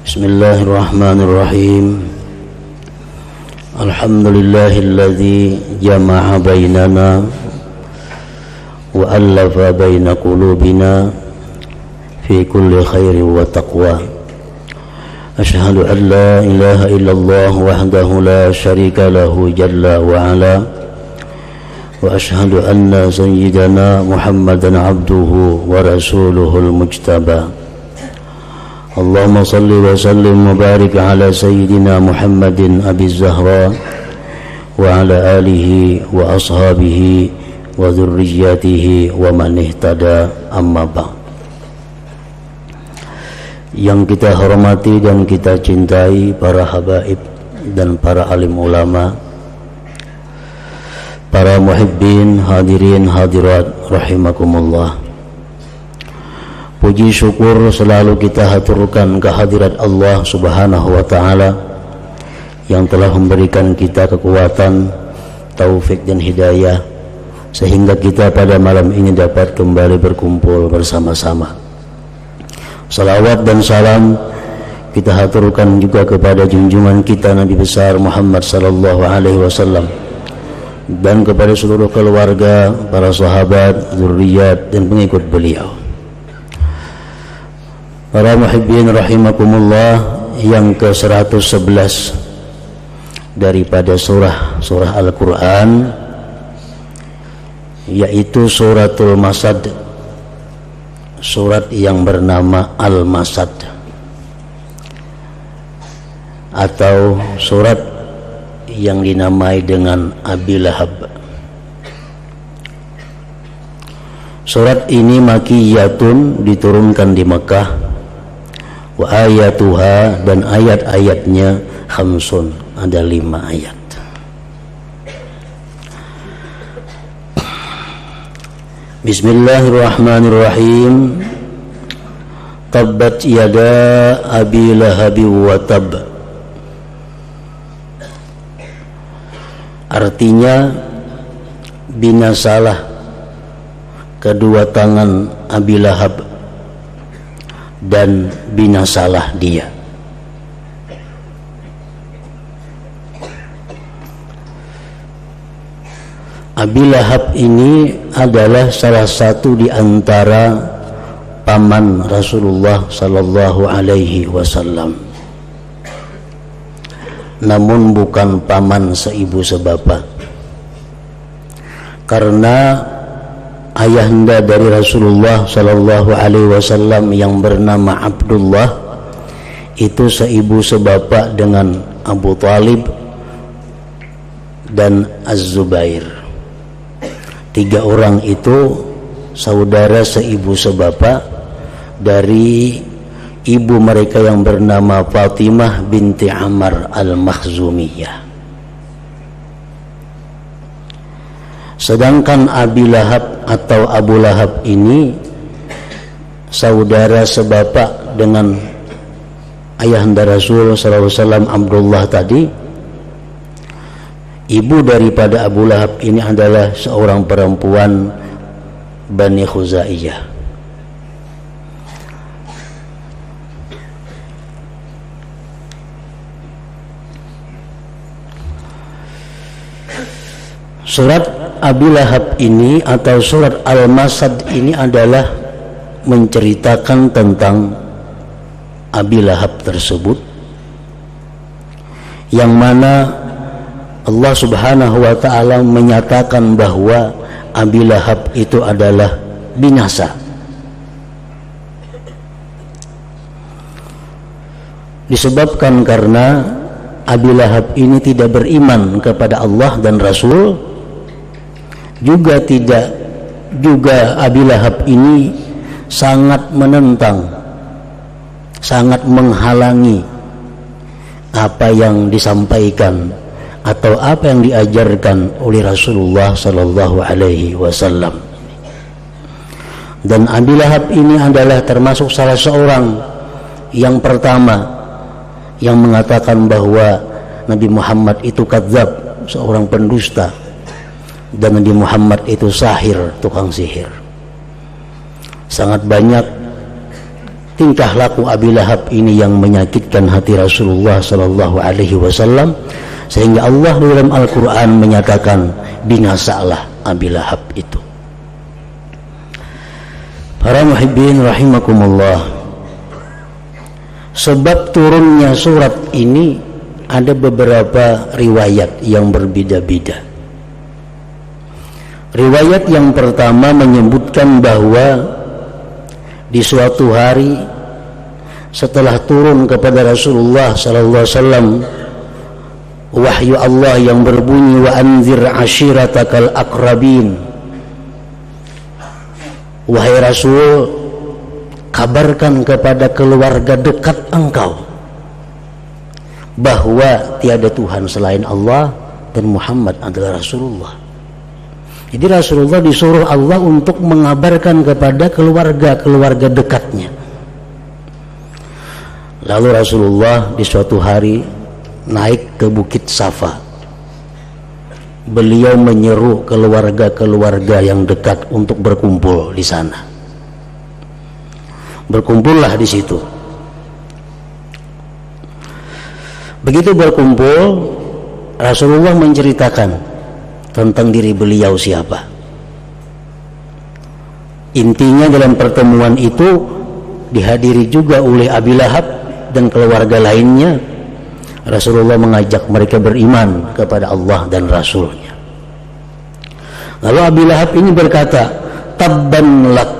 Bismillahirrahmanirrahim. Alhamdulillahilladzi jama'a bainana wa allafa baina qulubina fi kulli khairin wa taqwa. Asyhadu an la ilaha illallah wahdahu la syarika lahu jalla wa ala, wa asyhadu anna sayyidana Muhammadan abduhu wa rasuluhul mujtaba. Allahumma salli wa sallim wa barik ala sayyidina Muhammadin Abi Zahra wa ala alihi wa ashabihi wa dzurriyyatihi wa man ihtada, amma ba'd. Yang kita hormati dan kita cintai para habaib dan para alim ulama, para muhibbin, hadirin hadirat rahimakumullah. Puji syukur selalu kita haturkan kehadirat Allah Subhanahu wa ta'ala yang telah memberikan kita kekuatan, taufik dan hidayah sehingga kita pada malam ini dapat kembali berkumpul bersama-sama. Salawat dan salam kita haturkan juga kepada junjungan kita Nabi besar Muhammad sallallahu alaihi wasallam dan kepada seluruh keluarga, para sahabat, zuriat dan pengikut beliau. Para muhibbin rahimakumullah, yang ke-111 daripada surah Al-Quran, yaitu suratul Masad, surat yang bernama Al-Masad, atau surat yang dinamai dengan Abi Lahab. Surat ini makiyatun, diturunkan di Mekah. Wa ayatuha, dan ayat-ayatnya khamsun, ada 5 ayat. Bismillahirrahmanirrahim. Tabbat yada abi lahabi wa tab. Artinya, binasalah kedua tangan Abi Lahab dan binasalah dia. Abi Lahab ini adalah salah satu di antara paman Rasulullah sallallahu alaihi wasallam, namun bukan paman seibu sebapak, karena ayahanda dari Rasulullah sallallahu alaihi wasallam yang bernama Abdullah itu seibu sebapak dengan Abu Talib dan Az-Zubair. 3 orang itu saudara seibu sebapak dari ibu mereka yang bernama Fatimah binti Ammar Al-Makhzumiyah. Sedangkan Abi Lahab atau Abu Lahab ini saudara sebapak dengan ayahanda Rasul sallallahu alaihi wasallam Abdullah tadi. Ibu daripada Abu Lahab ini adalah seorang perempuan Bani Khuzaiyah. Surat Abi Lahab ini atau surat Al-Masad ini adalah menceritakan tentang Abi Lahab tersebut, yang mana Allah Subhanahu wa ta'ala menyatakan bahwa Abi Lahab itu adalah binasa. Disebabkan karena Abi Lahab ini tidak beriman kepada Allah dan Rasul, juga Abi Lahab ini sangat menentang, sangat menghalangi apa yang disampaikan atau apa yang diajarkan oleh Rasulullah sallallahu alaihi wasallam. Dan Abi Lahab ini adalah termasuk salah seorang yang pertama yang mengatakan bahwa Nabi Muhammad itu kadzab, seorang pendusta, dan Nabi Muhammad itu sahir, tukang sihir. Sangat banyak tingkah laku Abi Lahab ini yang menyakitkan hati Rasulullah sallallahu alaihi wasallam, sehingga Allah dalam Al-Qur'an menyatakan binasalah Abi Lahab itu. Para muhibbin rahimakumullah, sebab turunnya surat ini ada beberapa riwayat yang berbeda-beda. Riwayat yang pertama menyebutkan bahwa di suatu hari setelah turun kepada Rasulullah sallallahu alaihi wasallam wahyu Allah yang berbunyi wa anzir ashiratakal aqrabin, wahai Rasul, kabarkan kepada keluarga dekat engkau bahwa tiada Tuhan selain Allah dan Muhammad adalah Rasulullah. Jadi Rasulullah disuruh Allah untuk mengabarkan kepada keluarga dekatnya. Lalu Rasulullah di suatu hari naik ke Bukit Safa. Beliau menyeru keluarga yang dekat untuk berkumpul di sana. Berkumpullah di situ. Begitu berkumpul, Rasulullah menceritakan tentang diri beliau siapa. Intinya dalam pertemuan itu dihadiri juga oleh Abi Lahab dan keluarga lainnya. Rasulullah mengajak mereka beriman kepada Allah dan Rasulnya. Lalu Abi Lahab ini berkata, tabban lak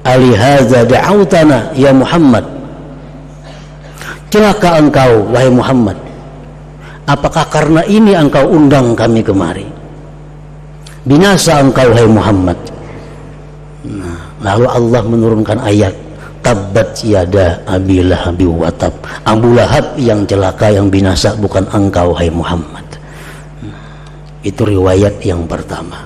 alihaza da'autana ya Muhammad. Celaka engkau wahai Muhammad, apakah karena ini engkau undang kami kemari? Binasa engkau wahai Muhammad. Lalu Allah menurunkan ayat, tabbat yada Abi Lahab wa tab. Abu Lahab yang celaka, yang binasa, bukan engkau wahai Muhammad. Itu riwayat yang pertama.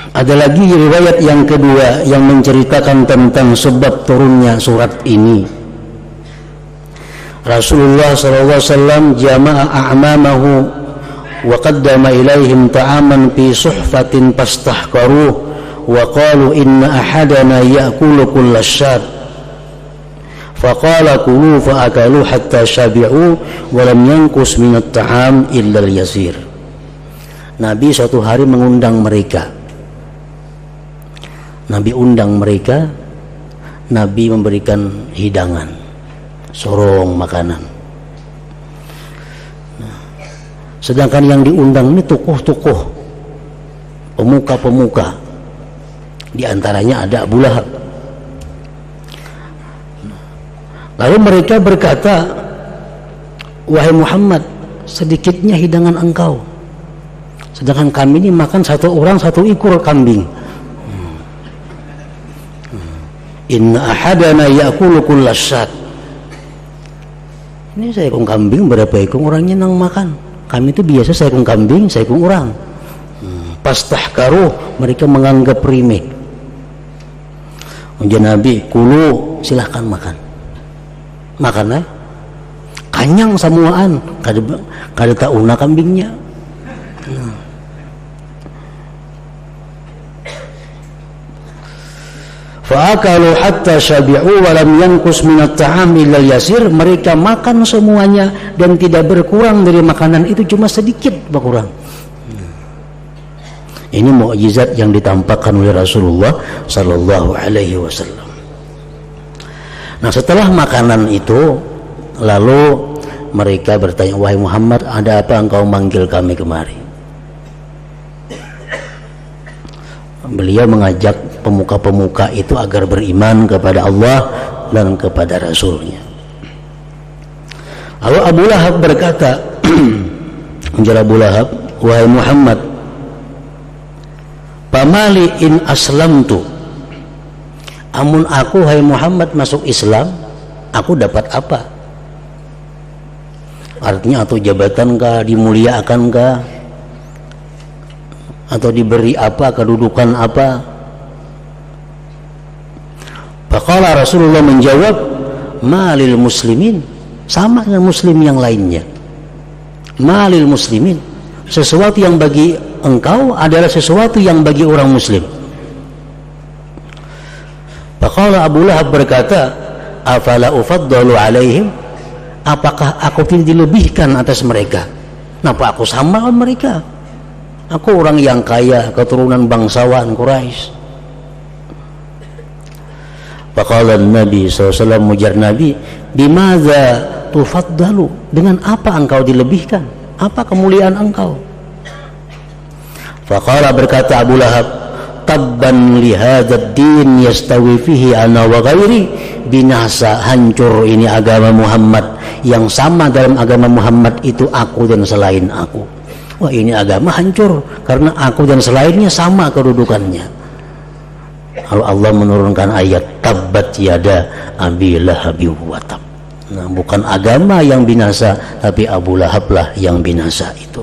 Ada lagi riwayat yang kedua yang menceritakan tentang sebab turunnya surat ini. Rasulullah SAW jama'a a'mamahu wa qaddama ilaihim ta'aman fi suhfatin pastahkaruh wa qalu inna ahadana ya'kulu kullasyad faqala kulu fa'akalu hatta syabi'u wa lam yankus minat ta'am illa al-yasir. Nabi suatu hari mengundang mereka. Nabi undang mereka, Nabi memberikan hidangan, sorong makanan. Sedangkan yang diundang ini tokoh-tokoh, pemuka-pemuka. Di antaranya ada Abu Lahab. Lalu mereka berkata, wahai Muhammad, sedikitnya hidangan engkau, sedangkan kami ini makan satu orang satu ekor kambing. Inna ahadana ya'kulu kullasyad. Ini seekor kambing berapa ekor orangnya nang makan. Kami itu biasa seekor kambing, seekor orang. Pastahkaruh, mereka menganggap remeh. Ujian Nabi, kulu, silahkan makan. Makan kanyang samuaan, kada tauna kambingnya. Fa'akalu hatta syabi'u wa lam yankus minat ta'am illa yasir. Mereka makan semuanya dan tidak berkurang dari makanan itu, cuma sedikit berkurang. Ini mukjizat yang ditampakkan oleh Rasulullah sallallahu alaihi wasallam. Nah, setelah makanan itu, lalu mereka bertanya, wahai Muhammad, ada apa engkau manggil kami kemari? Beliau mengajak pemuka-pemuka itu agar beriman kepada Allah dan kepada Rasulnya. Lalu Abu Lahab berkata, menjawab Abu Lahab, wahai Muhammad, pamali in aslamtu, amun aku wahai Muhammad masuk Islam, aku dapat apa? Artinya atau jabatan kah, dimuliakan kah, atau diberi apa, kedudukan apa? Faqala Rasulullah menjawab, malil muslimin, sama dengan muslim yang lainnya. Malil muslimin, sesuatu yang bagi engkau adalah sesuatu yang bagi orang muslim. Faqala Abu Lahab berkata, afala ufaddalu alaihim, apakah aku tidak dilebihkan atas mereka? Kenapa aku sama dengan mereka? Aku orang yang kaya, keturunan bangsawan Quraisy. Faqala Nabi SAW, mujar Nabi, bimadza tufaddalu, dengan apa engkau dilebihkan? Apa kemuliaan engkau? Faqala, berkata Abu Lahab, tabban li hadzal din yastawi fihi ana wa ghairi, binasa, hancur ini agama Muhammad, yang sama dalam agama Muhammad itu aku dan selain aku. Wah, ini agama hancur karena aku dan selainnya sama kedudukannya. Kalau Allah menurunkan ayat tabbat yada abi lahabi wa tab, nah, bukan agama yang binasa, tapi Abu Lahab lah yang binasa itu.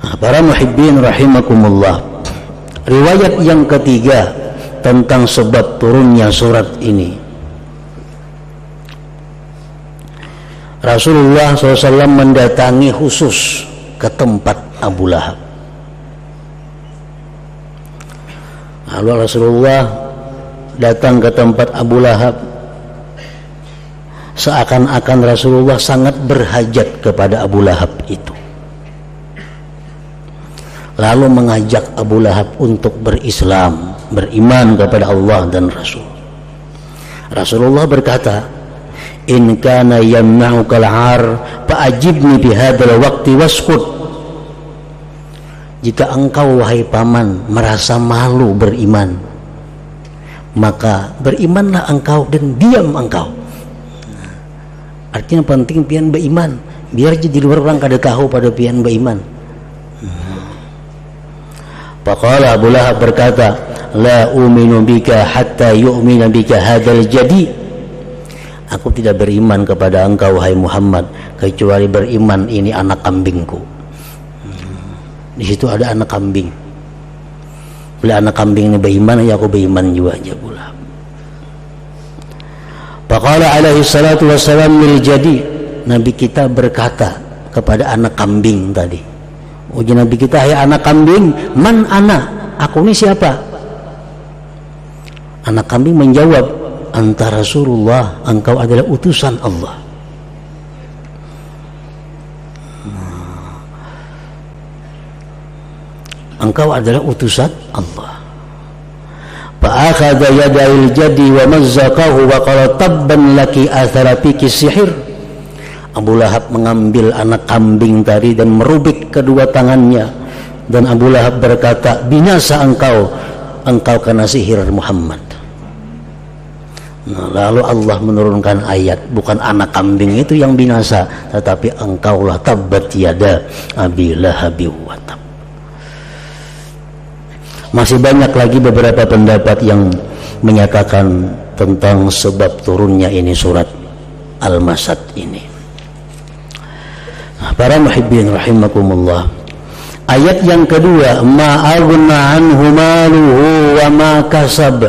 Nah, para muhibbin rahimakumullah, riwayat yang ketiga tentang sebab turunnya surat ini. Rasulullah SAW mendatangi khusus ke tempat Abu Lahab. Lalu Rasulullah datang ke tempat Abu Lahab, seakan-akan Rasulullah sangat berhajat kepada Abu Lahab itu, lalu mengajak Abu Lahab untuk berislam, beriman kepada Allah dan Rasul. Rasulullah berkata, in kana yamna'uka al-'ar fa'ajibni bihadzal waqti waskut. Jika engkau wahai paman merasa malu beriman, maka berimanlah engkau dan diam engkau. Artinya penting pian beriman, biar jadi luar orang kada tahu pada pian beriman. Faqala Abu Lahab berkata, la uminu bika hatta yu'mina bika hadzal jadi. Aku tidak beriman kepada engkau wahai Muhammad kecuali beriman ini anak kambingku. Di situ ada anak kambing. Bila anak kambing ini beriman, ya aku beriman juga aja pula. Faqala alaihi salatu wassalam lil jadi, Nabi kita berkata kepada anak kambing tadi. Uji Nabi kita, hai anak kambing, man ana, aku ini siapa? Anak kambing menjawab, anta Rasulullah, engkau adalah utusan Allah. Engkau adalah utusan Allah. Fa'akhadha yada'il jadi wa mazzaqahu wa qala tabban laki athara fiki sihir. Abu Lahab mengambil anak kambing tadi dan merubik kedua tangannya, dan Abu Lahab berkata, binasa engkau kena sihir Muhammad. Nah, lalu Allah menurunkan ayat, bukan anak kambing itu yang binasa, tetapi engkaulah tabbat yada abi lahabi wa tab. Masih banyak lagi beberapa pendapat yang menyatakan tentang sebab turunnya ini surat Al-Masad ini. Para muhibbin rahimakumullah, ayat yang kedua, ma aghna anhu maluhu wa ma kasab,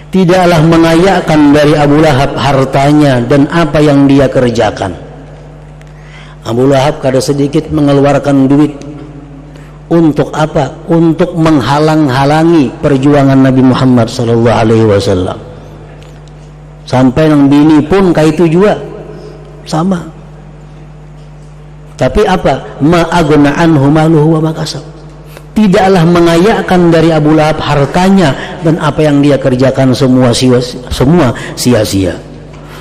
tidaklah mengayakkan dari Abu Lahab hartanya dan apa yang dia kerjakan. Abu Lahab kada sedikit mengeluarkan duit. Untuk apa? Untuk menghalang-halangi perjuangan Nabi Muhammad SAW. Sampai nang bini pun kayak itu juga sama. Tapi apa? Ma aghna anhu maluhu wa ma kasab, tidaklah mengayakkan dari Abu Lahab hartanya dan apa yang dia kerjakan semua sia-sia.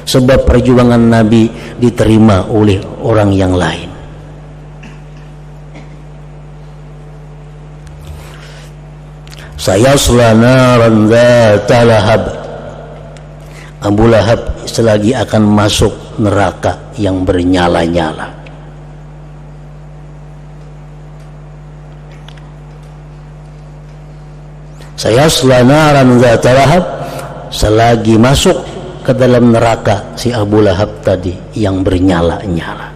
Sebab perjuangan Nabi diterima oleh orang yang lain. Sayasla naran dzata lahab, Abu Lahab selagi akan masuk neraka yang bernyala-nyala. Sayasla naran dzata lahab, selagi masuk ke dalam neraka si Abu Lahab tadi yang bernyala-nyala.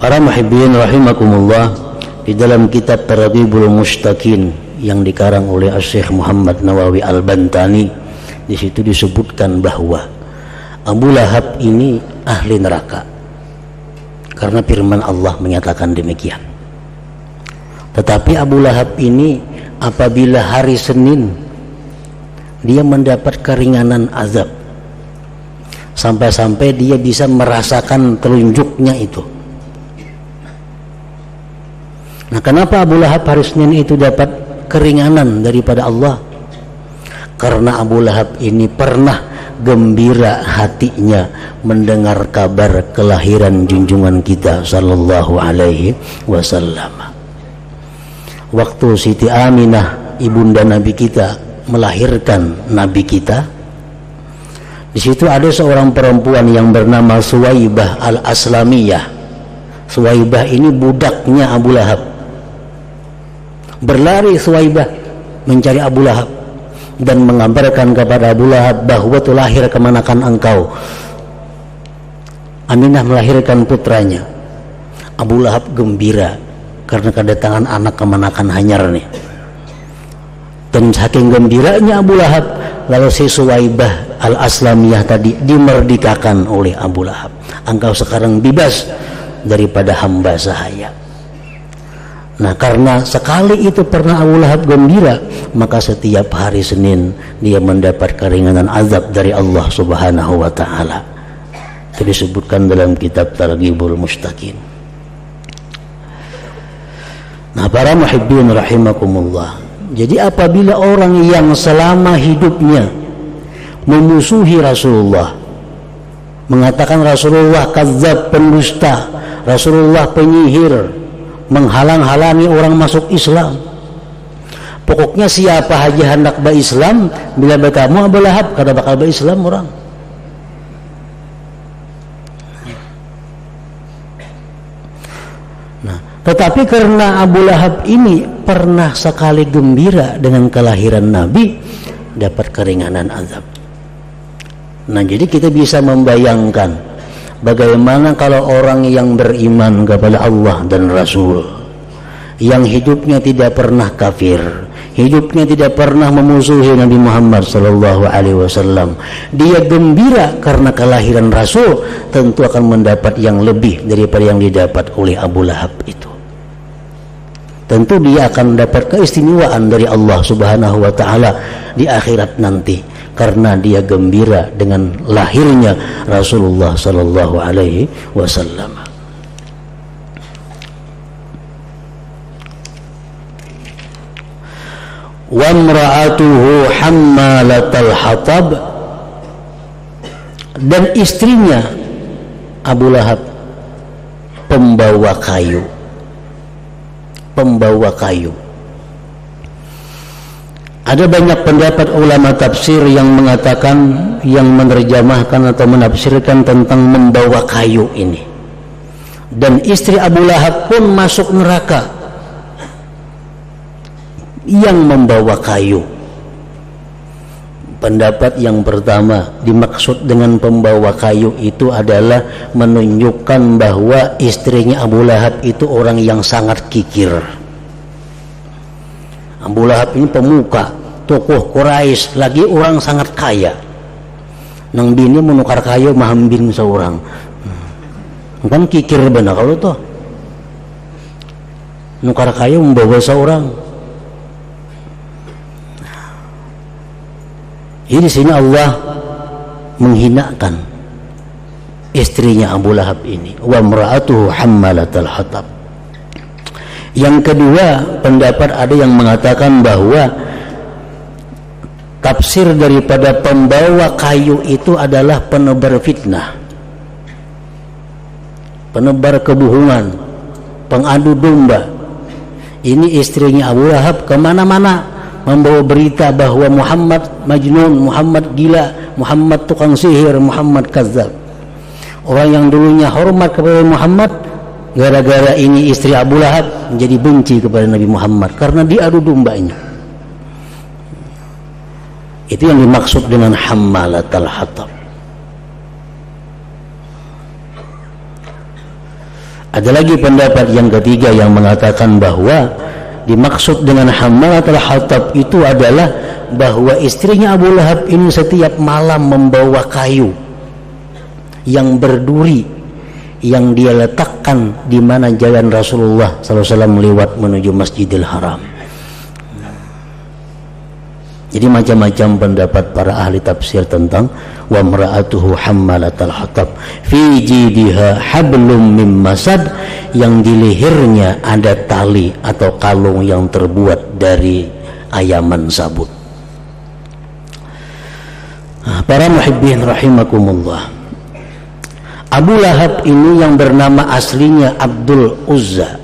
Para muhibbin rahimakumullah, di dalam kitab Targhibul Mushtaqin yang dikarang oleh Syekh Muhammad Nawawi Al-Bantani, di situ disebutkan bahwa Abu Lahab ini ahli neraka karena firman Allah menyatakan demikian. Tetapi Abu Lahab ini apabila hari Senin dia mendapat keringanan azab, sampai-sampai dia bisa merasakan telunjuknya itu. Nah, kenapa Abu Lahab hari Senin itu dapat keringanan daripada Allah? Karena Abu Lahab ini pernah gembira hatinya mendengar kabar kelahiran junjungan kita sallallahu alaihi wasallam. Waktu Siti Aminah ibunda Nabi kita melahirkan Nabi kita, di situ ada seorang perempuan yang bernama Suwaibah al-Aslamiyah. Suwaibah ini budaknya Abu Lahab. Berlari Suwaibah mencari Abu Lahab dan mengabarkan kepada Abu Lahab bahwa telah lahir kemanakan engkau. Aminah melahirkan putranya. Abu Lahab gembira karena kedatangan anak kemanakan hanyar nih. Dan saking gembiranya Abu Lahab, lalu si Suwaibah al-Aslamiyah tadi dimerdekakan oleh Abu Lahab. Engkau sekarang bebas daripada hamba sahaya. Nah, karena sekali itu pernah Abu Lahab gembira, maka setiap hari Senin dia mendapat keringanan azab dari Allah Subhanahu wa taala. Itu disebutkan dalam kitab Targhibul Mustaqim. Nah, para muhibbin rahimakumullah. Jadi apabila orang yang selama hidupnya memusuhi Rasulullah, mengatakan Rasulullah kadzdzab, pendusta, Rasulullah penyihir, menghalang-halangi orang masuk Islam, pokoknya siapa aja hendak berislam, bila bertemu Abu Lahab kada bakal berislam orang. Nah, tetapi karena Abu Lahab ini pernah sekali gembira dengan kelahiran Nabi, dapat keringanan azab. Nah, jadi kita bisa membayangkan bagaimana kalau orang yang beriman kepada Allah dan Rasul, yang hidupnya tidak pernah kafir, hidupnya tidak pernah memusuhi Nabi Muhammad sallallahu alaihi wasallam, dia gembira karena kelahiran Rasul, tentu akan mendapat yang lebih daripada yang didapat oleh Abu Lahab itu. Tentu dia akan mendapat keistimewaan dari Allah Subhanahu wa taala di akhirat nanti, karena dia gembira dengan lahirnya Rasulullah sallallahu alaihi wasallam. Wa imra'atuhu hammalatal hatab, dan istrinya Abu Lahab pembawa kayu. Pembawa kayu. Ada banyak pendapat ulama tafsir yang mengatakan, yang menerjemahkan atau menafsirkan tentang membawa kayu ini. Dan istri Abu Lahab pun masuk neraka yang membawa kayu. Pendapat yang pertama, dimaksud dengan pembawa kayu itu adalah menunjukkan bahwa istrinya Abu Lahab itu orang yang sangat kikir. Abu Lahab ini pemuka, tokoh Quraisy, lagi orang sangat kaya. Nang bini menukar kayu mahambin seorang. Kan kikir benar kalau toh. Nukar kayu membawa seorang. Jadi di sini Allah menghinakan istrinya Abu Lahab ini. Wa imra'atuhu hammalatal hatab. Yang kedua, pendapat ada yang mengatakan bahwa tafsir daripada pembawa kayu itu adalah penebar fitnah, penebar kebohongan, pengadu domba. Ini istrinya Abu Lahab kemana-mana membawa berita bahwa Muhammad majnun, Muhammad gila, Muhammad tukang sihir, Muhammad kadzdzab. Orang yang dulunya hormat kepada Muhammad, gara-gara ini istri Abu Lahab menjadi benci kepada Nabi Muhammad karena diadu dombanya. Itu yang dimaksud dengan hammalatal hatab. Ada lagi pendapat yang ketiga yang mengatakan bahwa dimaksud dengan hammalatul hatab itu adalah bahwa istrinya Abu Lahab ini setiap malam membawa kayu yang berduri, yang dia letakkan di mana jalan Rasulullah SAW lewat menuju Masjidil Haram. Jadi macam-macam pendapat para ahli tafsir tentang wa mar'atuhu hammalatal hatab fi jidiha hablum mim masad, yang di lehernya ada tali atau kalung yang terbuat dari ayaman sabut. Para muhibbin rahimakumullah, Abu Lahab ini yang bernama aslinya Abdul Uzza,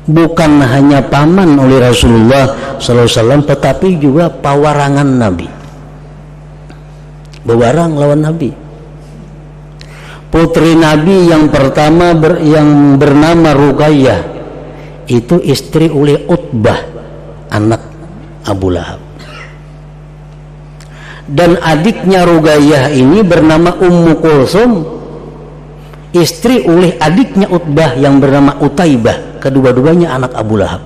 bukan hanya paman oleh Rasulullah SAW, tetapi juga pawarangan Nabi, bewarang lawan Nabi. Putri Nabi yang pertama yang bernama Ruqayyah itu istri oleh Utbah, anak Abu Lahab. Dan adiknya Ruqayyah ini bernama Ummu Kulsum, istri oleh adiknya Utbah yang bernama Utaibah. Kedua-duanya anak Abu Lahab.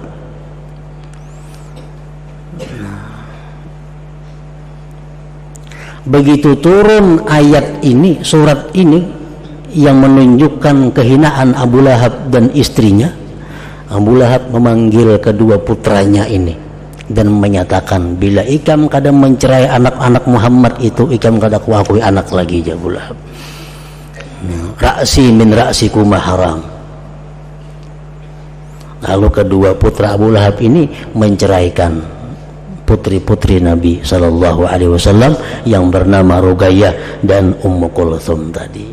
Begitu turun ayat ini, surat ini yang menunjukkan kehinaan Abu Lahab dan istrinya, Abu Lahab memanggil kedua putranya ini dan menyatakan, bila ikam kadang mencerai anak-anak Muhammad itu, ikam kadang kuakui anak lagi ya Abu Lahab. Ra'si min ra'sikuma haram. Lalu kedua putra Abu Lahab ini menceraikan putri-putri Nabi Sallallahu Alaihi Wasallam yang bernama Ruqayyah dan Ummu Kulthum tadi.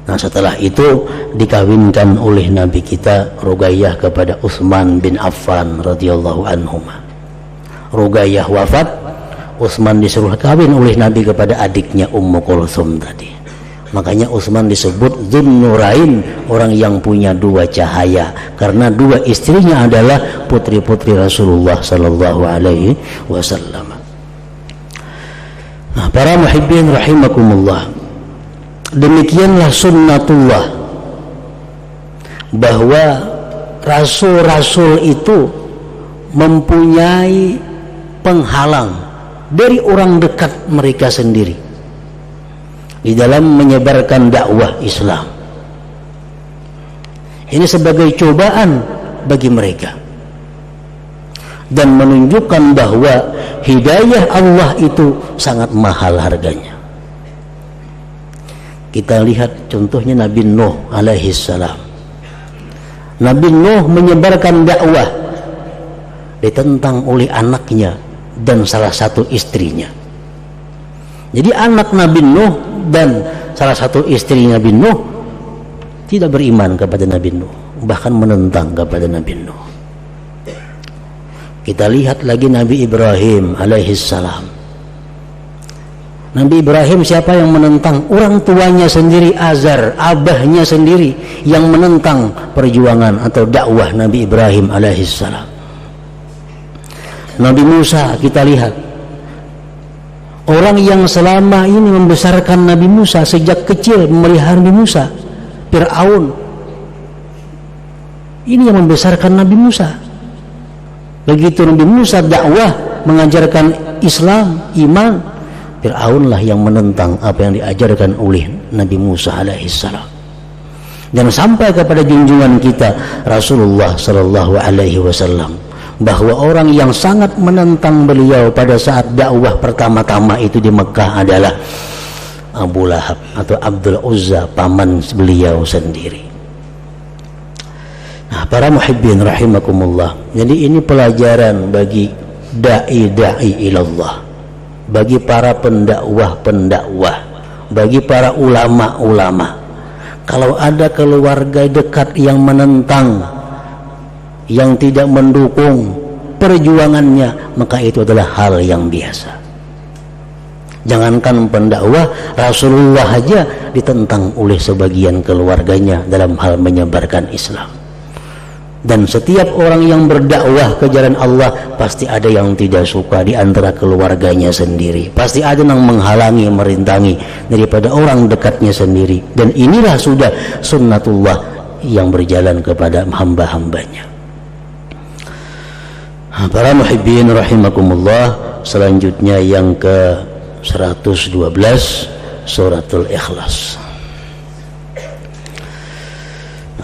Nah, setelah itu dikawinkan oleh Nabi kita Ruqayyah kepada Utsman bin Affan radhiyallahu anhu. Ruqayyah wafat, Utsman disuruh kawin oleh Nabi kepada adiknya Ummu Kulthum tadi. Makanya Utsman disebut Dzunnurain, orang yang punya dua cahaya, karena dua istrinya adalah putri-putri Rasulullah sallallahu alaihi wasallam. Nah, para muhibbin rahimakumullah, demikianlah sunnatullah, bahwa rasul-rasul itu mempunyai penghalang dari orang dekat mereka sendiri di dalam menyebarkan dakwah Islam. Ini sebagai cobaan bagi mereka dan menunjukkan bahwa hidayah Allah itu sangat mahal harganya. Kita lihat contohnya Nabi Nuh alaihi salam. Nabi Nuh menyebarkan dakwah, ditentang oleh anaknya dan salah satu istrinya. Jadi anak Nabi Nuh dan salah satu istri Nabi Nuh tidak beriman kepada Nabi Nuh, bahkan menentang kepada Nabi Nuh. Kita lihat lagi Nabi Ibrahim alaihi salam. Nabi Ibrahim siapa yang menentang? Orang tuanya sendiri, Azar, abahnya sendiri yang menentang perjuangan atau dakwah Nabi Ibrahim alaihi salam. Nabi Musa kita lihat, orang yang selama ini membesarkan Nabi Musa sejak kecil, memelihara Nabi Musa, Fir'aun ini yang membesarkan Nabi Musa. Begitu Nabi Musa dakwah mengajarkan Islam, iman, Fir'aunlah yang menentang apa yang diajarkan oleh Nabi Musa alaihissalam. Dan sampai kepada junjungan kita Rasulullah sallallahu alaihi wasallam, bahwa orang yang sangat menentang beliau pada saat dakwah pertama-tama itu di Mekah adalah Abu Lahab atau Abdul Uzza, paman beliau sendiri. Nah, para muhibbin rahimakumullah, jadi ini pelajaran bagi da'i ilallah, bagi para pendakwah, bagi para ulama-ulama. Kalau ada keluarga dekat yang menentang, yang tidak mendukung perjuangannya, maka itu adalah hal yang biasa. Jangankan pendakwah, Rasulullah saja ditentang oleh sebagian keluarganya dalam hal menyebarkan Islam. Dan setiap orang yang berdakwah ke jalan Allah pasti ada yang tidak suka di antara keluarganya sendiri, pasti ada yang menghalangi, merintangi daripada orang dekatnya sendiri. Dan inilah sudah sunnatullah yang berjalan kepada hamba-hambanya. Para muhibbin rahimakumullah, selanjutnya yang ke 112 suratul Ikhlas.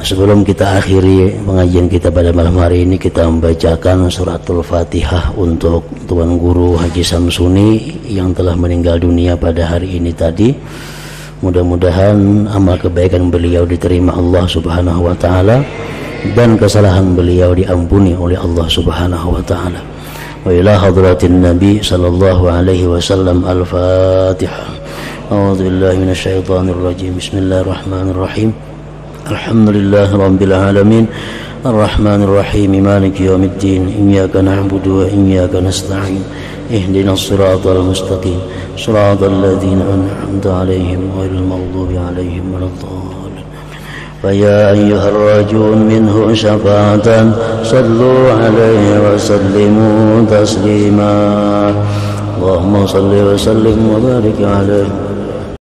Sebelum kita akhiri pengajian kita pada malam hari ini, kita membacakan suratul Fatihah untuk Tuan Guru Haji Samsuni yang telah meninggal dunia pada hari ini tadi. Mudah-mudahan amal kebaikan beliau diterima Allah Subhanahu wa taala dan kesalahan beliau diampuni oleh Allah Subhanahu wa taala. Wa ila hadratin Nabi sallallahu alaihi wasallam. Al-Fatihah. A'udzu billahi minasyaitonir rajim. Bismillahirrahmanirrahim. Alhamdulillahi rabbil alamin. Arrahmanir rahim. Maliki yaumiddin. Iyyaka na'budu wa iyyaka nasta'in. Ihdinas siratal mustaqim. Siratal ladzina an'amta 'alaihim ghairil maghdubi 'alaihim waladdallin. Faya ayyuhar rajun minhu syafa'atan sallu 'alaihi wa sallimu taslima. Allahumma salli wa sallim wa barik 'alaihi